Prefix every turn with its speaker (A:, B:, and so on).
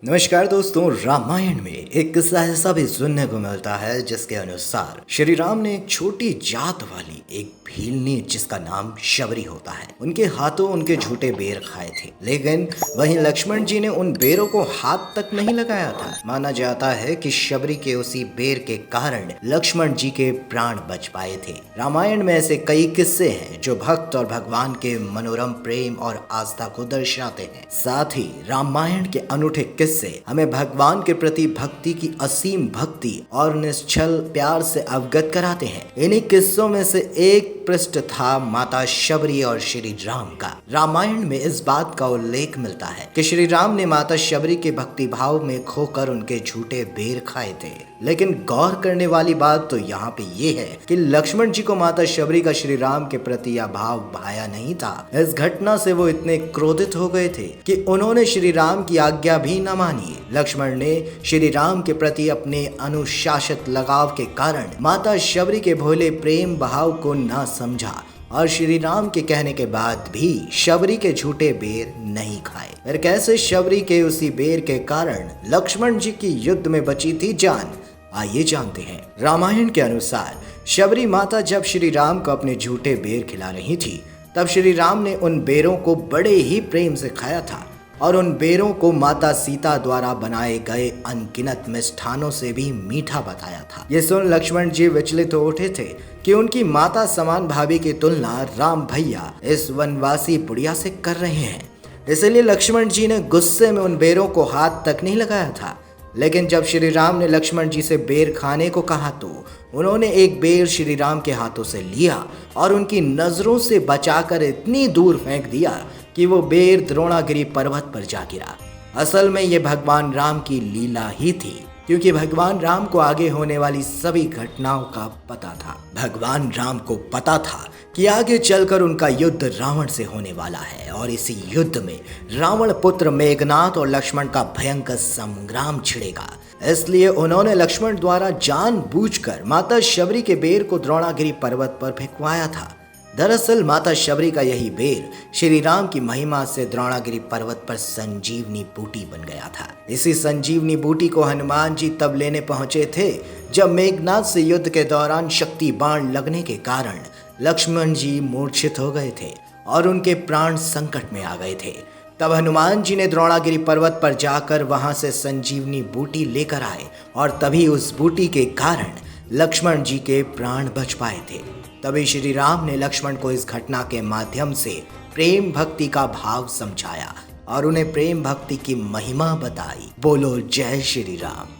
A: नमस्कार दोस्तों, रामायण में एक किस्सा ऐसा भी सुनने को मिलता है जिसके अनुसार श्री राम ने एक छोटी जात वाली एक भीलनी जिसका नाम शबरी होता है, उनके हाथों उनके झूठे बेर खाए थे। लेकिन वहीं लक्ष्मण जी ने उन बेरों को हाथ तक नहीं लगाया था। माना जाता है कि शबरी के उसी बेर के कारण लक्ष्मण जी के प्राण बच पाए थे। रामायण में ऐसे कई किस्से हैं जो भक्त और भगवान के मनोरम प्रेम और आस्था को दर्शाते हैं। साथ ही रामायण के अनूठे किस्से हमें भगवान के प्रति भक्ति की असीम भक्ति और निश्चल प्यार से अवगत कराते हैं। इन्हीं किस्सों में से एक पृष्ठ था माता शबरी और श्री राम का। रामायण में इस बात का उल्लेख मिलता है कि श्री राम ने माता शबरी के भक्ति भाव में खोकर उनके झूठे बेर खाए थे। लेकिन गौर करने वाली बात तो यहाँ पे ये है कि लक्ष्मण जी को माता शबरी का श्री राम के प्रति यह भाव भाया नहीं था। इस घटना से वो इतने क्रोधित हो गए थे कि उन्होंने श्री राम की आज्ञा भी न मानी। लक्ष्मण ने श्री राम के प्रति अपने अनुशासित लगाव के कारण माता शबरी के भोले प्रेम भाव को न समझा और श्री राम के कहने के बाद भी शबरी के झूठे बेर नहीं खाए। फिर कैसे शबरी के उसी बेर के कारण लक्ष्मण जी की युद्ध में बची थी जान, आइए जानते हैं। रामायण के अनुसार शबरी माता जब श्री राम को अपने झूठे बेर खिला रही थी, तब श्री राम ने उन बेरों को बड़े ही प्रेम से खाया था और उन बेरों को माता सीता द्वारा बनाए गए अनगिनत मिष्ठानों से भी मीठा बताया था। ये सुन लक्ष्मण जी विचलित हो उठे थे कि उनकी माता समान भाभी की तुलना राम भैया इस वनवासी बुढ़िया से कर रहे हैं। इसलिए लक्ष्मण जी ने गुस्से में उन बेरों को हाथ तक नहीं लगाया था। लेकिन जब श्री राम ने लक्ष्मण जी से बेर खाने को कहा तो उन्होंने एक बेर श्री राम के हाथों से लिया और उनकी नजरों से बचाकर इतनी दूर फेंक दिया कि वो बेर द्रोणागिरी पर्वत पर जा गिरा। असल में ये भगवान राम की लीला ही थी, क्योंकि भगवान राम को आगे होने वाली सभी घटनाओं का पता था। भगवान राम को पता था कि आगे चलकर उनका युद्ध रावण से होने वाला है और इसी युद्ध में रावण पुत्र मेघनाद और लक्ष्मण का भयंकर संग्राम छिड़ेगा। इसलिए उन्होंने लक्ष्मण द्वारा जानबूझकर माता शबरी के बेर को द्रोणागिरी पर्वत पर फेंकवाया था। दरअसल माता शबरी का यही बेर श्री राम की महिमा से द्रोणागिरी पर्वत पर संजीवनी बूटी बन गया था। इसी संजीवनी बूटी को हनुमान जी तब लेने पहुंचे थे जब मेघनाद से युद्ध के दौरान शक्ति बाण लगने के कारण लक्ष्मण जी मूर्छित हो गए थे और उनके प्राण संकट में आ गए थे। तब हनुमान जी ने द्रोणागिरी पर्वत पर जाकर वहां से संजीवनी बूटी लेकर आए और तभी उस बूटी के कारण लक्ष्मण जी के प्राण बच पाए थे। तभी श्री राम ने लक्ष्मण को इस घटना के माध्यम से प्रेम भक्ति का भाव समझाया और उन्हें प्रेम भक्ति की महिमा बताई। बोलो जय श्री राम।